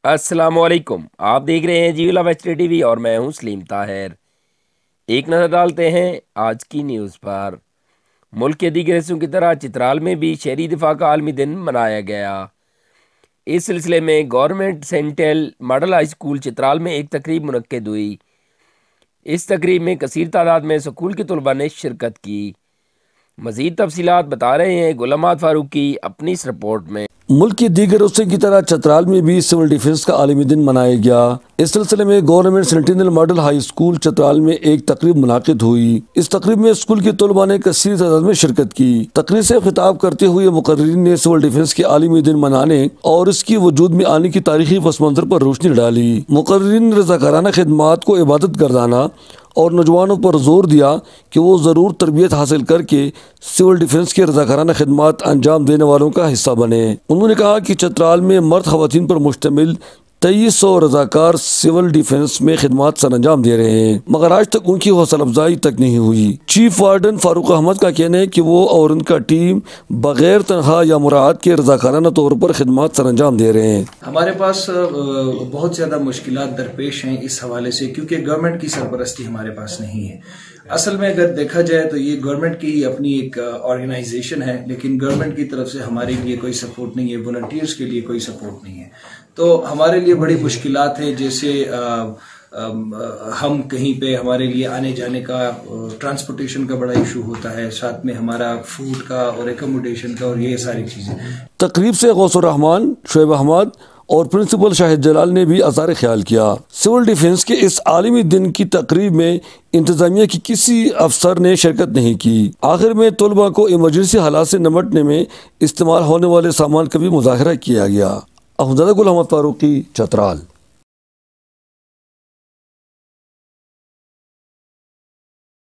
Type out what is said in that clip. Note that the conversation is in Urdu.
السلام علیکم، آپ دیکھ رہے ہیں جیولا ویسٹری ٹی وی اور میں ہوں سلیم طاہر۔ ایک نظر ڈالتے ہیں آج کی نیوز پر۔ ملک کے دیگر حصوں کی طرح چترال میں بھی شہری دفاع کا عالمی دن منایا گیا۔ اس سلسلے میں government central model high school Chitral میں ایک تقریب منعقد ہوئی۔ اس تقریب میں کثیر تعداد میں اسکول کے طلباء نے شرکت کی۔ مزید تفصیلات بتا رہے ہیں غلام محمد فاروقی اپنی اس رپورٹ میں۔ ملک کے دیگر حصوں کی طرح چترال میں بھی سول ڈیفنس کا عالمی دن منایا گیا۔ اس سلسلے میں government sentinel model high school Chitral میں ایک تقریب منعقد ہوئی۔ اس تقریب میں اسکول کے طلباء نے کثیر تعداد میں شرکت کی۔ تقریب سے خطاب کرتے ہوئے مقررین نے سول ڈیفنس کے عالمی دن منانے اور اس کی وجود میں آنے کی تاریخی پس منظر پر روشنی ڈالی۔ مقررین نے رضاکارانہ خدمات کو عبادت گردانا اور نوجوانوں پر زور دیا کہ وہ ضرور تربیت حاصل کر کے سول ڈیفنس کے رضاکارانہ خدمات انجام دینے والوں کا حصہ بنے۔ انہوں نے کہا کہ چترال میں مرد خواتین پر مشتمل 2300 رضاکار سول ڈیفنس میں خدمات سر انجام دے رہے ہیں، مگر آج تک ان کی حوصلہ افزائی تک نہیں ہوئی۔ چیف وارڈن فاروق احمد کا کہنا ہے کہ وہ اور ان کا ٹیم بغیر تنخواہ یا مراعات کے رضاکارانہ طور پر خدمات سر انجام دے رہے ہیں۔ ہمارے پاس بہت زیادہ مشکلات درپیش ہیں اس حوالے سے، کیونکہ گورنمنٹ کی سرپرستی ہمارے پاس نہیں ہے۔ اصل میں اگر دیکھا جائے تو یہ گورنمنٹ کی اپنی ایک آرگنائزیشن ہے، لیکن گورنمنٹ کی طرف سے ہمارے لیے کوئی سپورٹ نہیں ہے، والنٹیئرز کے لیے کوئی سپورٹ نہیں ہے۔ تو ہمارے لیے بڑی مشکلات ہیں، جیسے ہم کہیں پہ ہمارے لیے آنے جانے کا ٹرانسپورٹیشن کا بڑا ایشو ہوتا ہے، ساتھ میں ہمارا فوڈ کا اور ایکوموڈیشن کا اور یہ ساری چیزیں۔ تقریب سے غوث الرحمان، شعیب احمد اور پرنسپل شاہد جلال نے بھی اظہار خیال کیا۔ سول ڈیفنس کے اس عالمی دن کی تقریب میں انتظامیہ کی کسی افسر نے شرکت نہیں کی۔ آخر میں طلباء کو ایمرجنسی حالات سے نمٹنے میں استعمال ہونے والے سامان کا بھی مظاہرہ کیا گیا۔ غلام محمد فاروقی، چترال۔